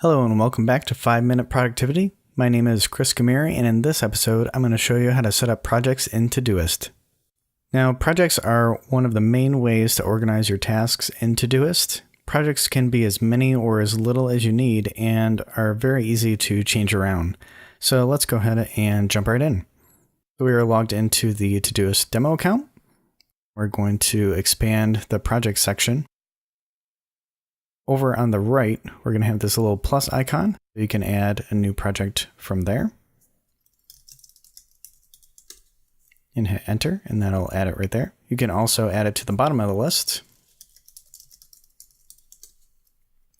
Hello and welcome back to 5-Minute Productivity. My name is Chris Gamiri, and in this episode, I'm going to show you how to set up projects in Todoist. Now, projects are one of the main ways to organize your tasks in Todoist. Projects can be as many or as little as you need and are very easy to change around. So let's go ahead and jump right in. We are logged into the Todoist demo account. We're going to expand the project section. Over on the right, we're going to have this little plus icon. You can add a new project from there. And hit enter, and that'll add it right there. You can also add it to the bottom of the list.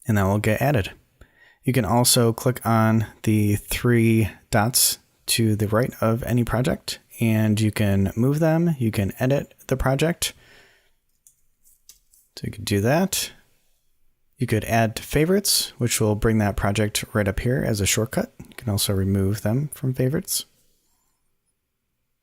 And that will get added. You can also click on the three dots to the right of any project, and you can move them. You can edit the project. So you can do that. You could add to favorites, which will bring that project right up here as a shortcut. You can also remove them from favorites.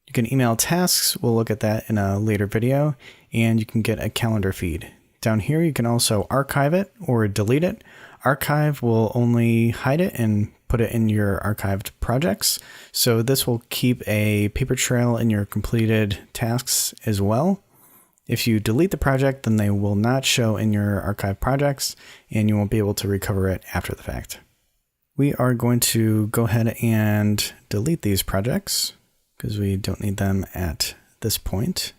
You can email tasks. We'll look at that in a later video. And you can get a calendar feed. Down here, you can also archive it or delete it. Archive will only hide it and put it in your archived projects. So this will keep a paper trail in your completed tasks as well. If you delete the project, then they will not show in your archive projects and you won't be able to recover it after the fact. We are going to go ahead and delete these projects because we don't need them at this point.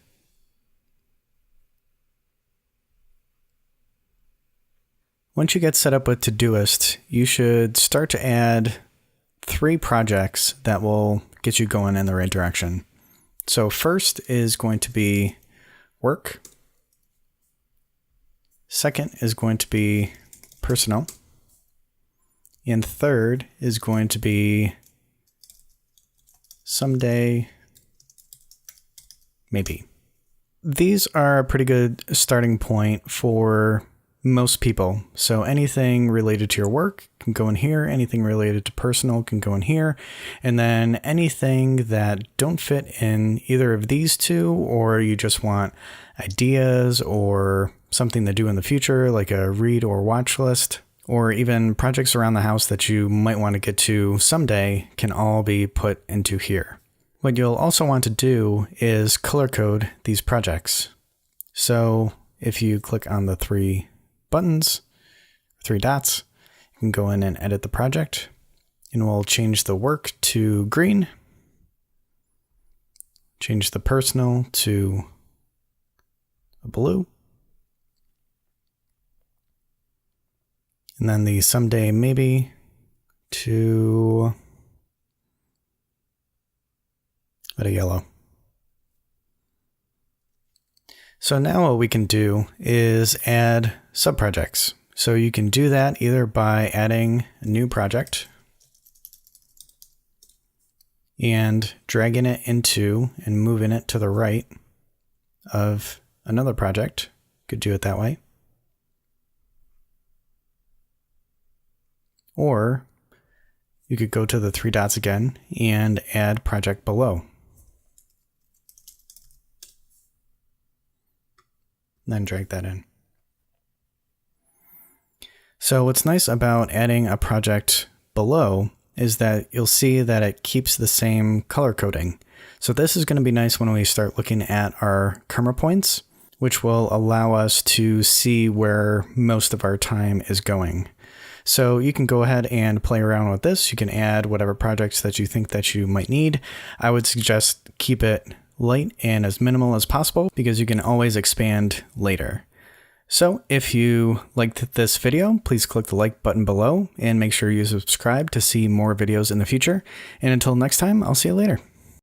Once you get set up with Todoist, you should start to add 3 projects that will get you going in the right direction. So first is going to be work. Second is going to be personal. And third is going to be someday, maybe. These are a pretty good starting point for most people. So anything related to your work can go in here. Anything related to personal can go in here. And then anything that don't fit in either of these two, or you just want ideas or something to do in the future, like a read or watch list, or even projects around the house that you might want to get to someday, can all be put into here. What you'll also want to do is color code these projects. So if you click on the 3 buttons, 3 dots, you can go in and edit the project, and we'll change the work to green, change the personal to a blue, and then the someday maybe to a yellow. So now what we can do is add subprojects. So you can do that either by adding a new project and dragging it into and moving it to the right of another project. You could do it that way. Or you could go to the 3 dots again and add project below. Then drag that in. So what's nice about adding a project below is that you'll see that it keeps the same color coding. So this is going to be nice when we start looking at our camera points, which will allow us to see where most of our time is going. So you can go ahead and play around with this. You can add whatever projects that you think that you might need. I would suggest keep it light and as minimal as possible because you can always expand later. So if you liked this video, please click the like button below and make sure you subscribe to see more videos in the future. And until next time, I'll see you later.